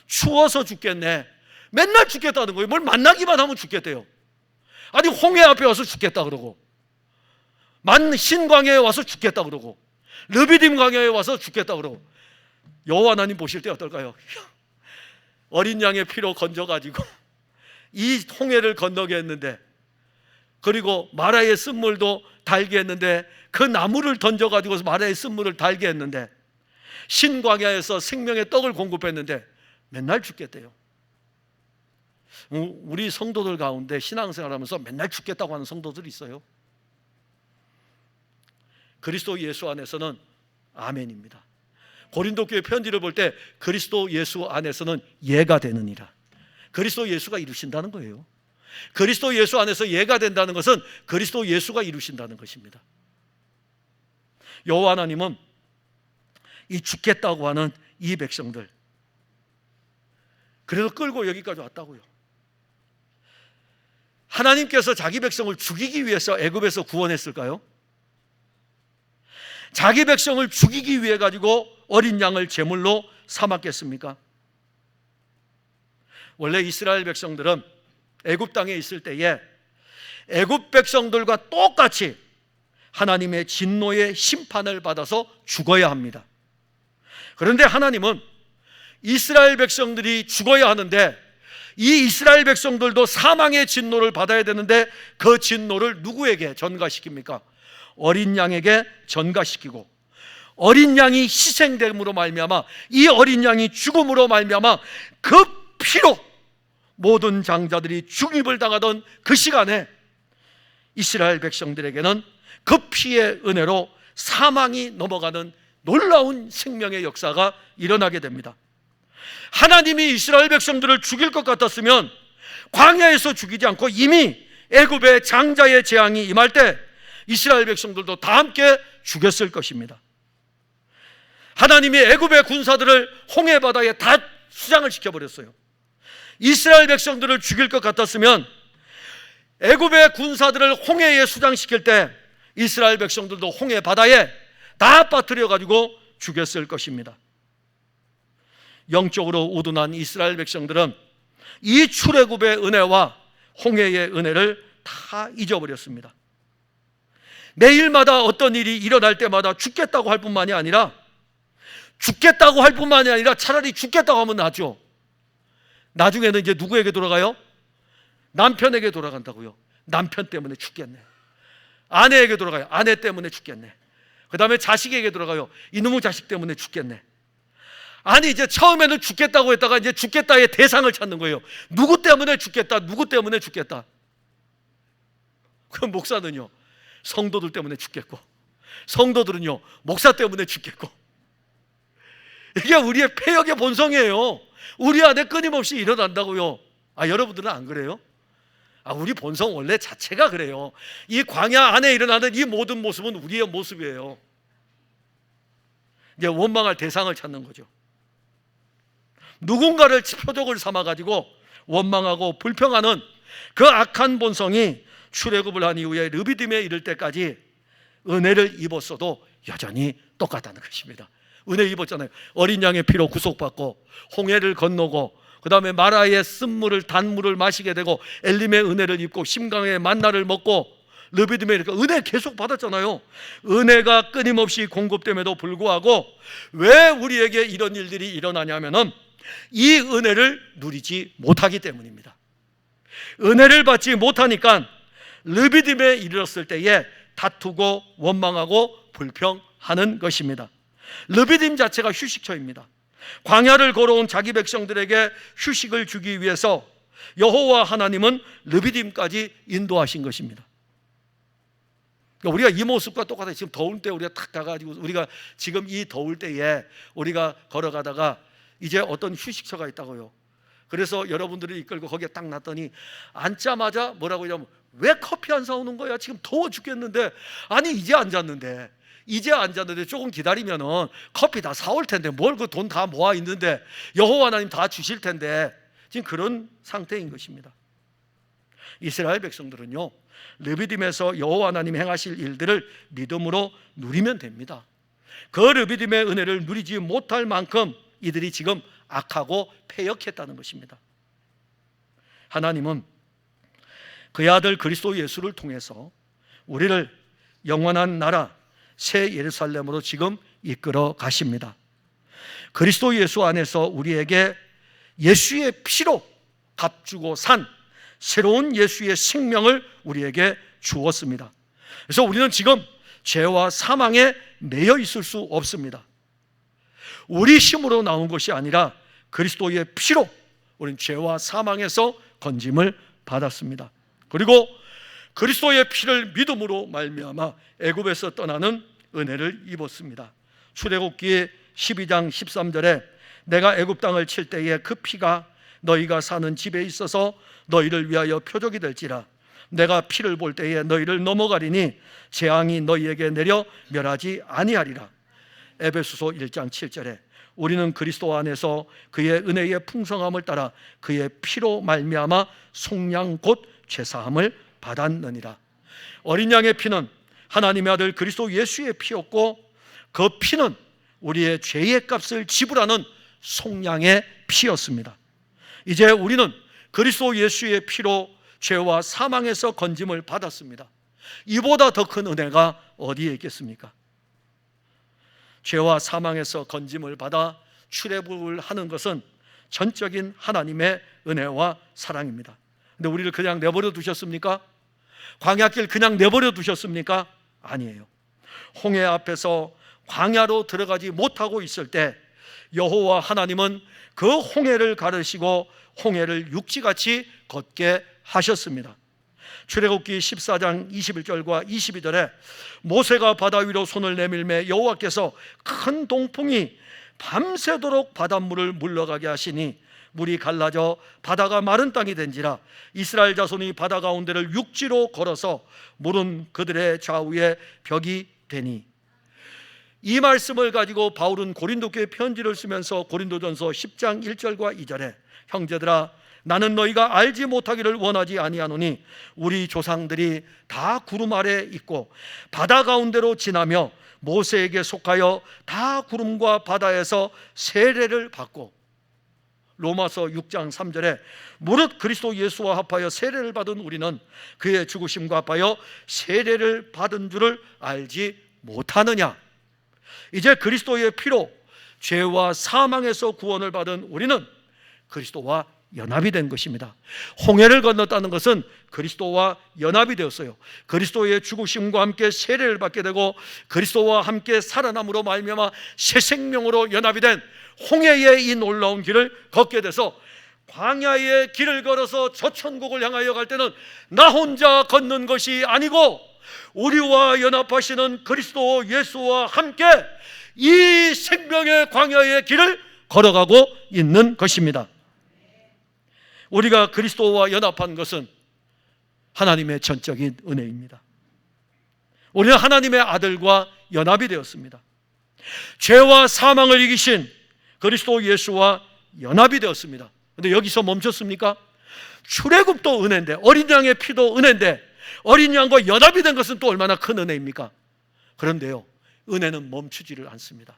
추워서 죽겠네, 맨날 죽겠다는 거예요. 뭘 만나기만 하면 죽겠대요. 아니 홍해 앞에 와서 죽겠다 그러고, 신광야에 와서 죽겠다 그러고, 르비딤 광야에 와서 죽겠다 그러고. 여호와 하나님 보실 때 어떨까요? 어린 양의 피로 건져가지고 이 홍해를 건너게 했는데, 그리고 마라의 쓴물도 달게 했는데, 그 나무를 던져가지고 마라의 쓴물을 달게 했는데, 신광야에서 생명의 떡을 공급했는데 맨날 죽겠대요. 우리 성도들 가운데 신앙생활하면서 맨날 죽겠다고 하는 성도들이 있어요. 그리스도 예수 안에서는 아멘입니다. 고린도 교회 편지를 볼 때 그리스도 예수 안에서는 예가 되느니라. 그리스도 예수가 이루신다는 거예요. 그리스도 예수 안에서 예가 된다는 것은 그리스도 예수가 이루신다는 것입니다. 여호와 하나님은 이 죽겠다고 하는 이 백성들, 그래서 끌고 여기까지 왔다고요. 하나님께서 자기 백성을 죽이기 위해서 애굽에서 구원했을까요? 자기 백성을 죽이기 위해 가지고 어린 양을 제물로 삼았겠습니까? 원래 이스라엘 백성들은 애굽 땅에 있을 때에 애굽 백성들과 똑같이 하나님의 진노의 심판을 받아서 죽어야 합니다. 그런데 하나님은 이스라엘 백성들이 죽어야 하는데, 이 이스라엘 백성들도 사망의 진노를 받아야 되는데 그 진노를 누구에게 전가시킵니까? 어린 양에게 전가시키고 어린 양이 희생됨으로 말미암아 이 어린 양이 죽음으로 말미암아 그 피로 모든 장자들이 죽임을 당하던 그 시간에 이스라엘 백성들에게는 그 피의 은혜로 사망이 넘어가는 놀라운 생명의 역사가 일어나게 됩니다. 하나님이 이스라엘 백성들을 죽일 것 같았으면 광야에서 죽이지 않고 이미 애굽의 장자의 재앙이 임할 때 이스라엘 백성들도 다 함께 죽였을 것입니다. 하나님이 애굽의 군사들을 홍해 바다에 다 수장을 시켜버렸어요. 이스라엘 백성들을 죽일 것 같았으면 애굽의 군사들을 홍해에 수장시킬 때 이스라엘 백성들도 홍해 바다에 다 빠뜨려 가지고 죽였을 것입니다. 영적으로 우둔한 이스라엘 백성들은 이 출애굽의 은혜와 홍해의 은혜를 다 잊어버렸습니다. 매일마다 어떤 일이 일어날 때마다 죽겠다고 할 뿐만이 아니라 차라리 죽겠다고 하면 낫죠. 나중에는 이제 누구에게 돌아가요? 남편에게 돌아간다고요. 남편 때문에 죽겠네. 아내에게 돌아가요. 아내 때문에 죽겠네. 그 다음에 자식에게 돌아가요. 이놈의 자식 때문에 죽겠네. 아니 이제 처음에는 죽겠다고 했다가 이제 죽겠다의 대상을 찾는 거예요. 누구 때문에 죽겠다. 그럼 목사는요, 성도들 때문에 죽겠고, 성도들은요, 목사 때문에 죽겠고. 이게 우리의 패역의 본성이에요. 우리 안에 끊임없이 일어난다고요. 여러분들은 안 그래요? 우리 본성 원래 자체가 그래요. 이 광야 안에 일어나는 이 모든 모습은 우리의 모습이에요. 이제 원망할 대상을 찾는 거죠. 누군가를 표적을 삼아가지고 원망하고 불평하는 그 악한 본성이 출애굽을 한 이후에 르비딤에 이를 때까지 은혜를 입었어도 여전히 똑같다는 것입니다. 은혜 입었잖아요. 어린 양의 피로 구속받고 홍해를 건너고 그 다음에 마라의 쓴물을 단물을 마시게 되고 엘림의 은혜를 입고 심강의 만나를 먹고 르비딤에 이렇게 은혜 계속 받았잖아요. 은혜가 끊임없이 공급됨에도 불구하고 왜 우리에게 이런 일들이 일어나냐면은 이 은혜를 누리지 못하기 때문입니다. 은혜를 받지 못하니까 르비딤에 이르렀을 때에 다투고 원망하고 불평하는 것입니다. 르비딤 자체가 휴식처입니다. 광야를 걸어온 자기 백성들에게 휴식을 주기 위해서 여호와 하나님은 르비딤까지 인도하신 것입니다. 그러니까 우리가 이 모습과 똑같아요. 지금 더울 때 우리가 탁 가가지고 우리가 지금 이 더울 때에 우리가 걸어가다가 이제 어떤 휴식처가 있다고요. 그래서 여러분들을 이끌고 거기에 딱 놨더니 앉자마자 뭐라고 하냐면, 왜 커피 안 사오는 거야? 지금 더워 죽겠는데. 아니 이제 앉았는데 조금 기다리면은 커피 다 사올 텐데 뭘 그 돈 다 모아 있는데 여호와 하나님 다 주실 텐데. 지금 그런 상태인 것입니다. 이스라엘 백성들은요, 르비딤에서 여호와 하나님 행하실 일들을 믿음으로 누리면 됩니다. 그 르비딤의 은혜를 누리지 못할 만큼 이들이 지금 악하고 패역했다는 것입니다. 하나님은 그의 아들 그리스도 예수를 통해서 우리를 영원한 나라 새 예루살렘으로 지금 이끌어 가십니다. 그리스도 예수 안에서 우리에게 예수의 피로 값주고 산 새로운 예수의 생명을 우리에게 주었습니다. 그래서 우리는 지금 죄와 사망에 매여 있을 수 없습니다. 우리 힘으로 나온 것이 아니라 그리스도의 피로 우리는 죄와 사망에서 건짐을 받았습니다. 그리고 그리스도의 피를 믿음으로 말미암아 애굽에서 떠나는 은혜를 입었습니다. 출애굽기 12장 13절에 내가 애굽 땅을 칠 때에 그 피가 너희가 사는 집에 있어서 너희를 위하여 표적이 될지라. 내가 피를 볼 때에 너희를 넘어가리니 재앙이 너희에게 내려 멸하지 아니하리라. 에베소서 1장 7절에 우리는 그리스도 안에서 그의 은혜의 풍성함을 따라 그의 피로 말미암아 속량 곧 죄사함을 받았느니라. 어린 양의 피는 하나님의 아들 그리스도 예수의 피였고 그 피는 우리의 죄의 값을 지불하는 속량의 피였습니다. 이제 우리는 그리스도 예수의 피로 죄와 사망에서 건짐을 받았습니다. 이보다 더 큰 은혜가 어디에 있겠습니까? 죄와 사망에서 건짐을 받아 출애굽을 하는 것은 전적인 하나님의 은혜와 사랑입니다. 근데 우리를 그냥 내버려 두셨습니까? 광야길 그냥 내버려 두셨습니까? 아니에요. 홍해 앞에서 광야로 들어가지 못하고 있을 때 여호와 하나님은 그 홍해를 가르시고 홍해를 육지같이 걷게 하셨습니다. 출애굽기 14장 21절과 22절에 모세가 바다 위로 손을 내밀매 여호와께서 큰 동풍이 밤새도록 바닷물을 물러가게 하시니 물이 갈라져 바다가 마른 땅이 된지라. 이스라엘 자손이 바다 가운데를 육지로 걸어서 물은 그들의 좌우에 벽이 되니. 이 말씀을 가지고 바울은 고린도교회 편지를 쓰면서 고린도전서 10장 1절과 2절에 형제들아 나는 너희가 알지 못하기를 원하지 아니하노니 우리 조상들이 다 구름 아래 있고 바다 가운데로 지나며 모세에게 속하여 다 구름과 바다에서 세례를 받고, 로마서 6장 3절에 무릇 그리스도 예수와 합하여 세례를 받은 우리는 그의 죽으심과 합하여 세례를 받은 줄을 알지 못하느냐. 이제 그리스도의 피로 죄와 사망에서 구원을 받은 우리는 그리스도와 연합이 된 것입니다. 홍해를 건넜다는 것은 그리스도와 연합이 되었어요. 그리스도의 죽으심과 함께 세례를 받게 되고 그리스도와 함께 살아남으로 말미암아 새 생명으로 연합이 된 홍해의 이 놀라운 길을 걷게 돼서 광야의 길을 걸어서 저 천국을 향하여 갈 때는 나 혼자 걷는 것이 아니고 우리와 연합하시는 그리스도 예수와 함께 이 생명의 광야의 길을 걸어가고 있는 것입니다. 우리가 그리스도와 연합한 것은 하나님의 전적인 은혜입니다. 우리는 하나님의 아들과 연합이 되었습니다. 죄와 사망을 이기신 그리스도 예수와 연합이 되었습니다. 그런데 여기서 멈췄습니까? 출애굽도 은혜인데, 어린 양의 피도 은혜인데, 어린 양과 연합이 된 것은 또 얼마나 큰 은혜입니까? 그런데요, 은혜는 멈추지를 않습니다.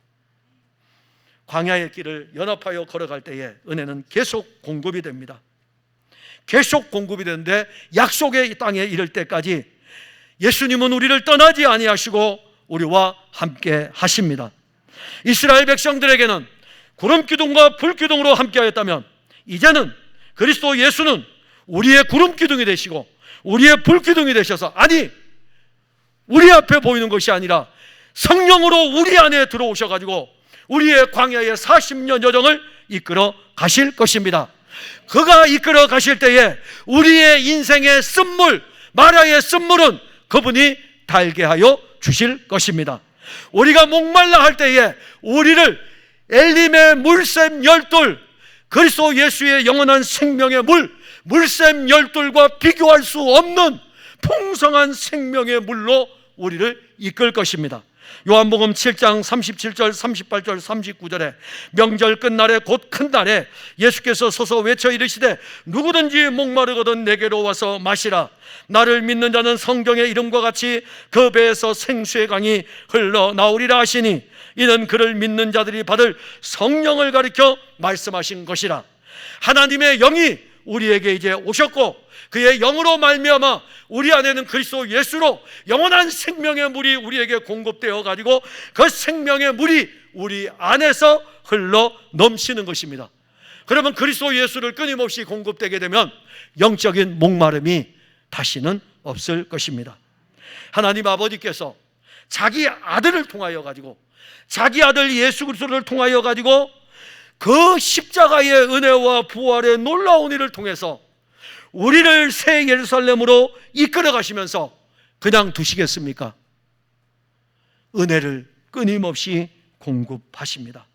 광야의 길을 연합하여 걸어갈 때에 은혜는 계속 공급이 됩니다. 계속 공급이 되는데 약속의 땅에 이를 때까지 예수님은 우리를 떠나지 아니하시고 우리와 함께 하십니다. 이스라엘 백성들에게는 구름 기둥과 불 기둥으로 함께 하였다면 이제는 그리스도 예수는 우리의 구름 기둥이 되시고 우리의 불 기둥이 되셔서, 아니 우리 앞에 보이는 것이 아니라 성령으로 우리 안에 들어오셔가지고 우리의 광야의 40년 여정을 이끌어 가실 것입니다. 그가 이끌어 가실 때에 우리의 인생의 쓴물, 마라의 쓴물은 그분이 달게 하여 주실 것입니다. 우리가 목말라 할 때에 우리를 엘림의 물샘 열둘, 그리스도 예수의 영원한 생명의 물샘 열둘과 비교할 수 없는 풍성한 생명의 물로 우리를 이끌 것입니다. 요한복음 7장 37절, 38절, 39절에 명절 끝날에 곧 큰 날에 예수께서 서서 외쳐 이르시되 누구든지 목마르거든 내게로 와서 마시라. 나를 믿는 자는 성경의 이름과 같이 그 배에서 생수의 강이 흘러나오리라 하시니 이는 그를 믿는 자들이 받을 성령을 가리켜 말씀하신 것이라. 하나님의 영이 우리에게 이제 오셨고 그의 영으로 말미암아 우리 안에는 그리스도 예수로 영원한 생명의 물이 우리에게 공급되어 가지고 그 생명의 물이 우리 안에서 흘러 넘치는 것입니다. 그러면 그리스도 예수를 끊임없이 공급되게 되면 영적인 목마름이 다시는 없을 것입니다. 하나님 아버지께서 자기 아들을 통하여 가지고, 자기 아들 예수 그리스도를 통하여 가지고 그 십자가의 은혜와 부활의 놀라운 일을 통해서 우리를 새 예루살렘으로 이끌어 가시면서 그냥 두시겠습니까? 은혜를 끊임없이 공급하십니다.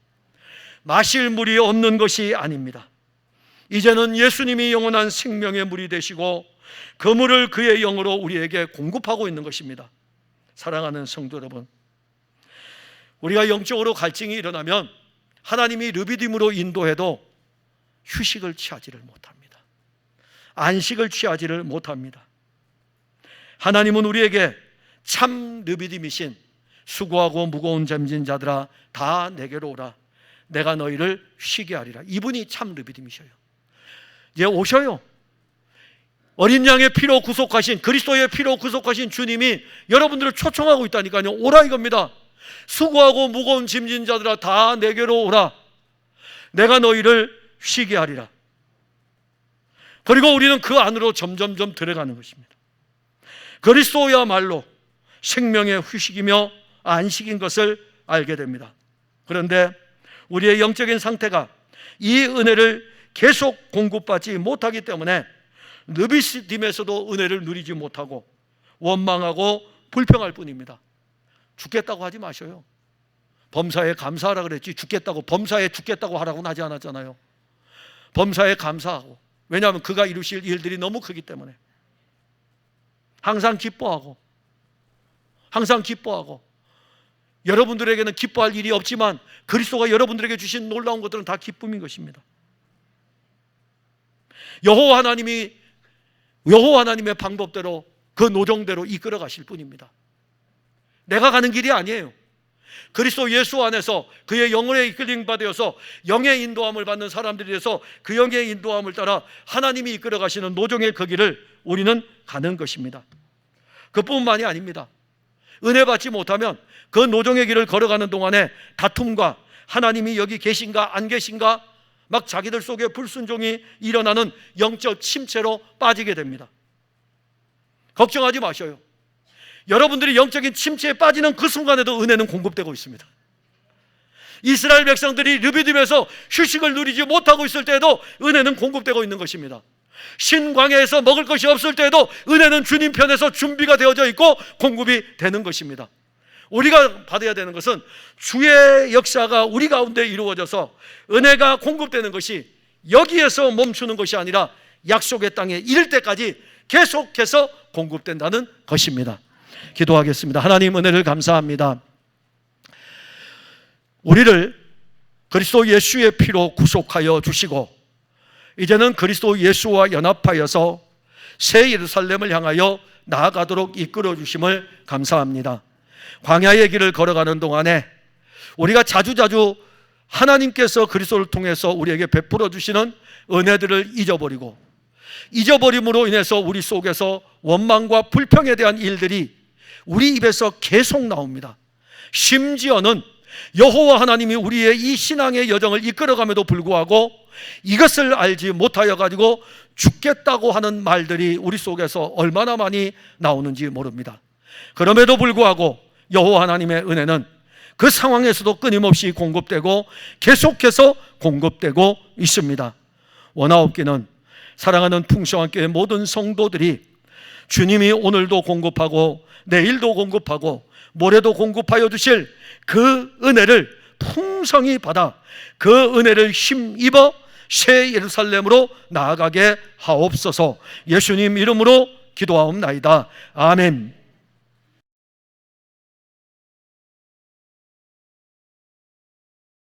마실 물이 없는 것이 아닙니다. 이제는 예수님이 영원한 생명의 물이 되시고 그 물을 그의 영으로 우리에게 공급하고 있는 것입니다. 사랑하는 성도 여러분, 우리가 영적으로 갈증이 일어나면 하나님이 르비딤으로 인도해도 휴식을 취하지를 못합니다. 안식을 취하지를 못합니다. 하나님은 우리에게 참 르비딤이신 수고하고 무거운 짐진 자들아 다 내게로 오라. 내가 너희를 쉬게 하리라. 이분이 참 르비딤이셔요. 이제 오셔요. 어린 양의 피로 구속하신, 그리스도의 피로 구속하신 주님이 여러분들을 초청하고 있다니까요. 오라 이겁니다. 수고하고 무거운 짐진 자들아 다 내게로 오라. 내가 너희를 쉬게 하리라. 그리고 우리는 그 안으로 점점점 들어가는 것입니다. 그리스도야말로 생명의 휴식이며 안식인 것을 알게 됩니다. 그런데 우리의 영적인 상태가 이 은혜를 계속 공급받지 못하기 때문에 느비스딤에서도 은혜를 누리지 못하고 원망하고 불평할 뿐입니다. 죽겠다고 하지 마셔요. 범사에 감사하라 그랬지 죽겠다고 범사에 죽겠다고 하라고는 하지 않았잖아요. 범사에 감사하고, 왜냐하면 그가 이루실 일들이 너무 크기 때문에 항상 기뻐하고 여러분들에게는 기뻐할 일이 없지만 그리스도가 여러분들에게 주신 놀라운 것들은 다 기쁨인 것입니다. 여호와 하나님의 방법대로 그 노정대로 이끌어 가실 뿐입니다. 내가 가는 길이 아니에요. 그리스도 예수 안에서 그의 영혼의 이끌림 받아서 영의 인도함을 받는 사람들이 돼서 그 영의 인도함을 따라 하나님이 이끌어 가시는 노정의 그 길을 우리는 가는 것입니다. 그뿐만이 아닙니다. 은혜 받지 못하면 그 노정의 길을 걸어가는 동안에 다툼과 하나님이 여기 계신가 안 계신가 막 자기들 속에 불순종이 일어나는 영적 침체로 빠지게 됩니다. 걱정하지 마셔요. 여러분들이 영적인 침체에 빠지는 그 순간에도 은혜는 공급되고 있습니다. 이스라엘 백성들이 르비딤에서 휴식을 누리지 못하고 있을 때에도 은혜는 공급되고 있는 것입니다. 신광야에서 먹을 것이 없을 때에도 은혜는 주님 편에서 준비가 되어져 있고 공급이 되는 것입니다. 우리가 받아야 되는 것은 주의 역사가 우리 가운데 이루어져서 은혜가 공급되는 것이 여기에서 멈추는 것이 아니라 약속의 땅에 이를 때까지 계속해서 공급된다는 것입니다. 기도하겠습니다. 하나님, 은혜를 감사합니다. 우리를 그리스도 예수의 피로 구속하여 주시고 이제는 그리스도 예수와 연합하여서 새 예루살렘을 향하여 나아가도록 이끌어 주심을 감사합니다. 광야의 길을 걸어가는 동안에 우리가 자주자주 하나님께서 그리스도를 통해서 우리에게 베풀어 주시는 은혜들을 잊어버림으로 인해서 우리 속에서 원망과 불평에 대한 일들이 우리 입에서 계속 나옵니다. 심지어는 여호와 하나님이 우리의 이 신앙의 여정을 이끌어감에도 불구하고 이것을 알지 못하여 가지고 죽겠다고 하는 말들이 우리 속에서 얼마나 많이 나오는지 모릅니다. 그럼에도 불구하고 여호와 하나님의 은혜는 그 상황에서도 끊임없이 공급되고 계속해서 공급되고 있습니다. 원하옵기는 사랑하는 풍성한교회 모든 성도들이 주님이 오늘도 공급하고 내일도 공급하고 모레도 공급하여 주실 그 은혜를 풍성히 받아 그 은혜를 힘입어 새 예루살렘으로 나아가게 하옵소서. 예수님 이름으로 기도하옵나이다. 아멘.